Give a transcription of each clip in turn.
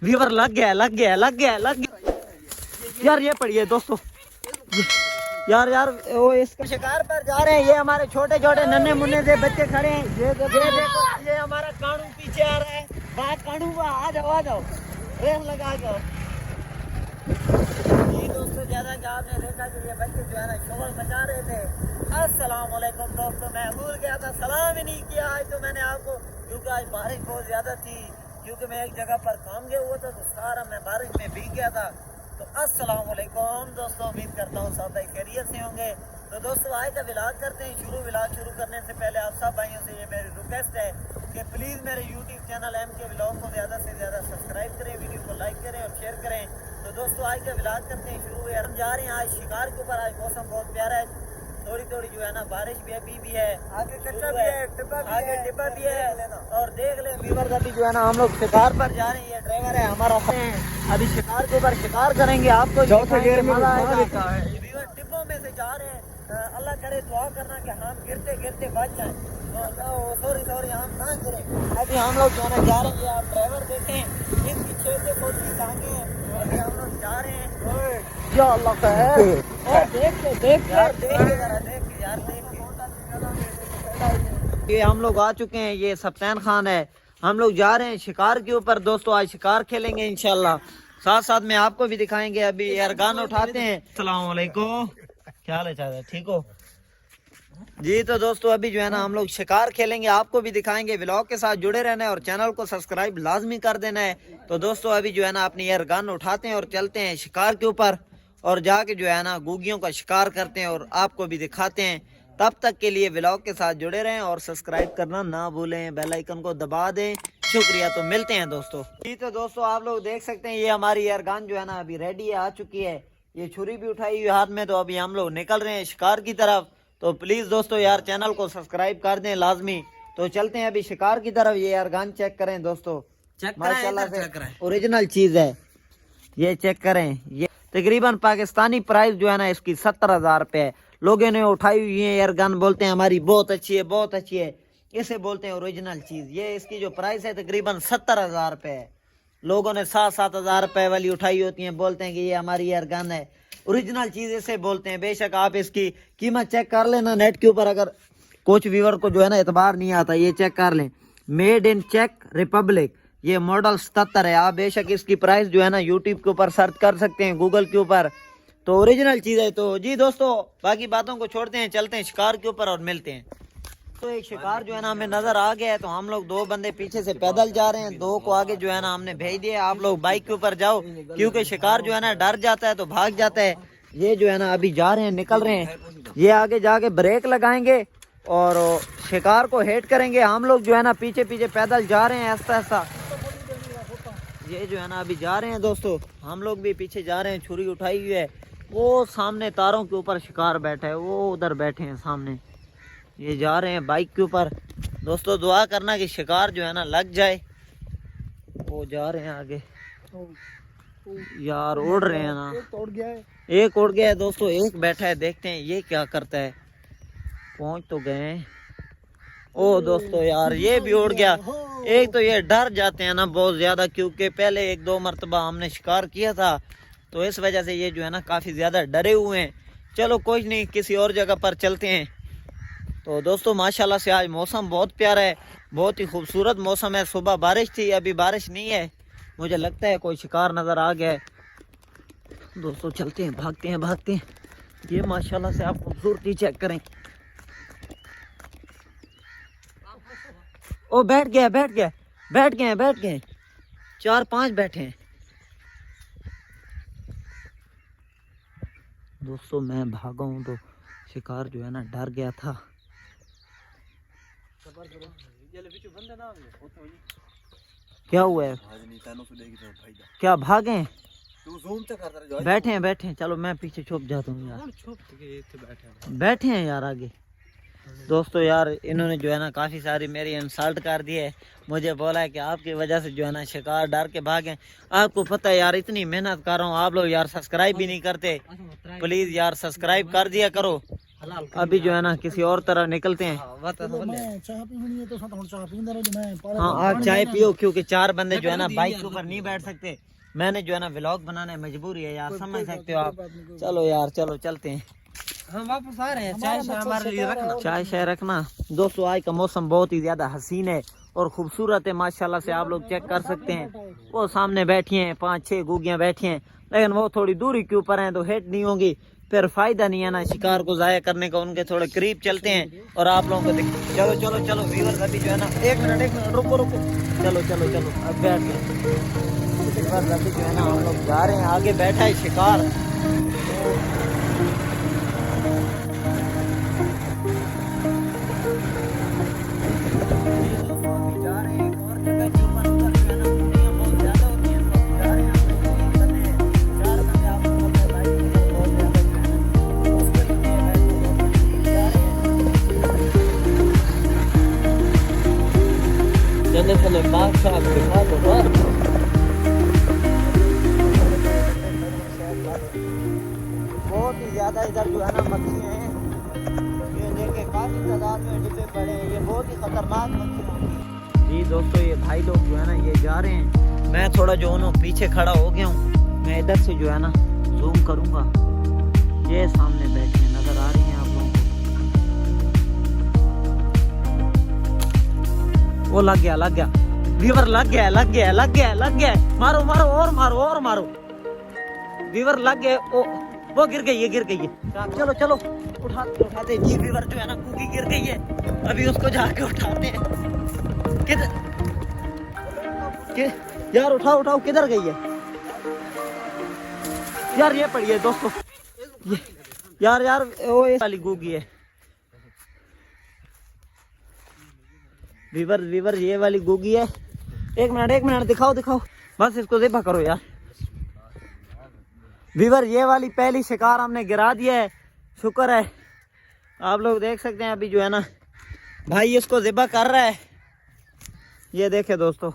Weaver लग गया लग गया लग गया लग गया यार। ये पढ़िए दोस्तों यार यार वो इसका शिकार पर जा रहे हैं। ये हमारे छोटे छोटे नन्हे मुन्ने से बच्चे खड़े हैं। ये देखो ये हमारा कानू पीछे आ रहा है। बात कानू आ जाओ रेस लगा जाओ। ये दोस्तों ज्यादा कि आपने देखा कि ये बच्चे जो है ना शोर मचा रहे थे। अस्सलाम वालेकुम दोस्तों, मैं भूल गया था सलाम ही नहीं किया आज तो मैंने आपको, क्योंकि आज बारिश बहुत ज्यादा थी। क्योंकि मैं एक जगह पर काम गया हुआ था तो सारा मैं बारिश में भीग गया था। तो अस्सलाम वालेकुम दोस्तों, उम्मीद करता हूँ सब भाई खैरियत से होंगे। तो दोस्तों आज का विलाग करते हैं शुरू। विलाग शुरू करने से पहले आप सब भाइयों से ये मेरी रिक्वेस्ट है कि प्लीज़ मेरे यूट्यूब चैनल MK व्लॉग को ज़्यादा से ज़्यादा सब्सक्राइब करें, वीडियो को लाइक करें और शेयर करें। तो दोस्तों आज का विलाग करते हैं शुरू। हम जा रहे हैं आज शिकार के ऊपर। आज मौसम बहुत प्यारा है, थोड़ी थोड़ी जो है ना बारिश भी अभी भी है, आगे कच्चा भी है, आगे टिब्बा भी है। और देख ले वीवर अभी जो है ना हम लोग शिकार पर जा रहे हैं। ये ड्राइवर है हमारा, अभी शिकार के ऊपर शिकार करेंगे। आपको मजा आएगा। वीवर टिब्बों में से जा रहे हैं। अल्लाह करे दुआ करना कि हम गिरते गिरते बच जाए। सॉरी हम ना गिरे। अभी हम लोग जो है ना जा रहे हैं। आप ड्राइवर देखें इसकी 6 से 4 की टांगे हैं। अभी हम लोग जा रहे हैं। या अल्लाह का है। देख ये हम लोग आ चुके हैं। ये सप्तान खान है। हम लोग जा रहे हैं शिकार के ऊपर दोस्तों। आज शिकार खेलेंगे इंशाल्लाह। साथ साथ में आपको भी दिखाएंगे। अभी एयरगन उठाते हैं। अस्सलाम वालेकुम, क्या हाल है चाचा, ठीक हो जी? तो दोस्तों अभी जो है ना हम लोग शिकार खेलेंगे, आपको भी दिखाएंगे। व्लॉग के साथ जुड़े रहना है और चैनल को सब्सक्राइब लाजमी कर देना है। तो दोस्तों अभी जो है ना अपनी एयरगन उठाते हैं और चलते हैं शिकार के ऊपर और जाके जो है ना गुगियों का शिकार करते हैं और आपको भी दिखाते हैं। तब तक के लिए व्लॉग के साथ जुड़े रहें और सब्सक्राइब करना ना भूलें, बेल आइकन को दबा दें। शुक्रिया। तो मिलते हैं दोस्तों जी। तो दोस्तों आप लोग देख सकते हैं ये हमारी एयरगन जो है ना अभी रेडी है, आ चुकी है। ये छुरी भी उठाई हुई हाथ में। तो अभी हम लोग निकल रहे हैं शिकार की तरफ। तो प्लीज दोस्तों यार चैनल को सब्सक्राइब कर दें लाजमी। तो चलते हैं अभी शिकार की तरफ। ये एयरगन चेक करें दोस्तों, माशाल्लाह से ओरिजिनल चीज है। ये चेक करें। ये तकरीबन पाकिस्तानी प्राइस जो है ना इसकी 70,000 रुपए है। लोगों ने उठाई हुई है एयरगन, बोलते हैं हमारी बहुत अच्छी है, बहुत अच्छी है। इसे बोलते हैं ओरिजिनल चीज। ये इसकी जो प्राइस है तकरीबन 70,000 रुपए है। लोगों ने 7,000 रुपए वाली उठाई होती है, बोलते हैं कि ये हमारी एयरगन है, ओरिजिनल चीज इसे बोलते हैं। बेशक आप इसकी कीमत चेक कर लेना नेट के ऊपर। अगर कुछ व्यूअर को जो है ना एतबार नहीं आता, ये चेक कर लें। मेड इन चेक रिपब्लिक, ये मॉडल 77 है। आप बेशक इसकी प्राइस जो है ना यूट्यूब के ऊपर सर्च कर सकते हैं, गूगल के ऊपर। तो ओरिजिनल चीज है। तो जी दोस्तों बाकी बातों को छोड़ते हैं, चलते हैं शिकार के ऊपर और मिलते हैं। तो एक शिकार जो है ना हमें नजर आ गया है। तो हम लोग 2 बंदे पीछे से पैदल जा रहे हैं, 2 को आगे जो है ना हमने भेज दिया। आप लोग बाइक के ऊपर जाओ, क्योंकि शिकार जो है ना डर जाता है तो भाग जाता है। ये जो है ना अभी जा रहे हैं, निकल रहे हैं। ये आगे जाके ब्रेक लगाएंगे और शिकार को हेट करेंगे। हम लोग जो है ना पीछे पीछे पैदल जा रहे हैं ऐसा ऐसा। ये जो है ना अभी जा रहे हैं दोस्तों, हम लोग भी पीछे जा रहे हैं। छुरी उठाई हुई है। वो सामने तारों के ऊपर शिकार बैठा है, वो उधर बैठे हैं सामने। ये जा रहे हैं बाइक के ऊपर। दोस्तों दुआ करना कि शिकार जो है ना लग जाए। वो जा रहे हैं आगे। यार उड़ रहे हैं ना, एक उड़ गया है दोस्तों, एक बैठा है। देखते हैं ये क्या करता है। पहुंच तो गए। ओ दोस्तों यार ये भी उड़ गया। एक तो ये डर जाते हैं ना बहुत ज्यादा, क्योंकि पहले 1-2 मरतबा हमने शिकार किया था, तो इस वजह से ये जो है ना काफी ज्यादा डरे हुए हैं। चलो कोई नहीं, किसी और जगह पर चलते हैं। तो दोस्तों माशाल्लाह से आज मौसम बहुत प्यारा है, बहुत ही खूबसूरत मौसम है। सुबह बारिश थी, अभी बारिश नहीं है। मुझे लगता है कोई शिकार नजर आ गया है। दोस्तों चलते हैं, भागते हैं। ये माशाल्लाह से आप खूबसूरती चेक करें। ओ बैठ गए 4-5 बैठे हैं। दोस्तों मैं भागा हूँ तो शिकार जो है ना डर गया था। क्या हुआ है? क्या भागे? बैठे हैं। चलो मैं पीछे छुप जाता हूँ यार। बैठे हैं यार आगे। दोस्तों यार इन्होंने जो है ना काफ़ी सारी मेरी इंसल्ट कर दी है। मुझे बोला है कि आपकी वजह से जो है ना शिकार डर के भागे। आपको पता है यार इतनी मेहनत कर रहा हूँ, आप लोग यार सब्सक्राइब भी नहीं करते। प्लीज़ यार सब्सक्राइब कर दिया करो। अभी जो है ना किसी और तरह निकलते हैं। हाँ आप चाय पियो, क्योंकि 4 बंदे जो है ना बाइक के ऊपर नहीं बैठ सकते। मैंने जो है ना व्लॉग बनाना है, मजबूरी है यार, समझ सकते हो आप। चलो यार चलो चलते हैं, हम वापस आ रहे हैं। चाय शाय हमारे लिए रखना, चाय शाय रखना। दोस्तों आज का मौसम बहुत ही ज्यादा हसीन है और खूबसूरत है माशाल्लाह से, आप लोग चेक कर सकते हैं। वो सामने बैठी हैं 5-6 गुगियां बैठी हैं, लेकिन वो थोड़ी दूरी के ऊपर हैं तो हिट नहीं होंगी, फिर फायदा नहीं है ना शिकार को जाया करने का। उनके थोड़े करीब चलते हैं और आप लोगों को चलो चलो चलो व्यूअर्स, अभी जो है ना एक मिनट रुको रुको, चलो चलो चलो अब बैठ गए। अभी जो है ना हम लोग जा रहे हैं, आगे बैठा है शिकार। बहुत ही ज्यादा इधर जो है ना मछलियाँ हैं, ये देखे काफी तादाद में डिब्बे पड़े हैं, ये बहुत ही खतरनाक मछलियाँ होंगी। जी दोस्तों ये भाई लोग जो है ना ये जा रहे हैं, मैं थोड़ा जो है पीछे खड़ा हो गया हूँ। मैं इधर से जो है ना जूम करूंगा, ये सामने बैठे नजर आ रही हैं आप लोगों को। वो लग गया वीवर, लग गया, मारो मारो और मारो और मारो, वीवर लग गए। वो गिर गई है। चलो चलो उठाते जी, वीवर जो है ना कुकी गिर गई है, अभी उसको जाके उठाते हैं। यार उठाओ, किधर गई है यार? ये पड़ी है दोस्तों, यार वो ये वाली गुगी है। वीवर ये वाली गुगी है। एक मिनट दिखाओ, बस इसको ज़िबा करो यार। वीवर ये वाली पहली शिकार हमने गिरा दिया है, शुक्र है। आप लोग देख सकते हैं अभी जो है ना भाई इसको ज़िबा कर रहा है। ये देखें दोस्तों,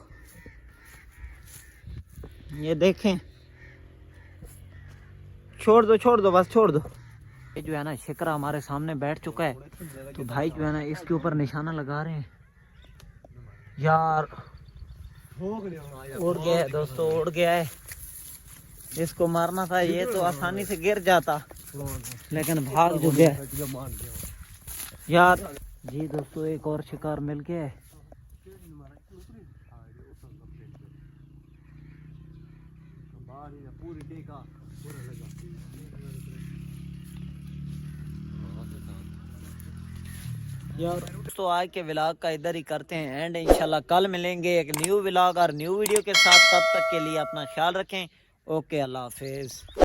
ये देखें, छोड़ दो बस छोड़ दो। ये जो है ना शिकरा हमारे सामने बैठ चुका है, तो भाई जो है ना इसके ऊपर निशाना लगा रहे हैं। यार उड़ गया है दोस्तों, उड़ गया है। इसको मारना था, ये तो आसानी से गिर जाता, लेकिन भाग जो गया यार। जी दोस्तों एक और शिकार मिल गया है। यार तो आज के व्लॉग का इधर ही करते हैं एंड, इंशाल्लाह कल मिलेंगे एक न्यू व्लॉग और न्यू वीडियो के साथ। तब तक के लिए अपना ख्याल रखें। ओके, अल्लाह हाफिज।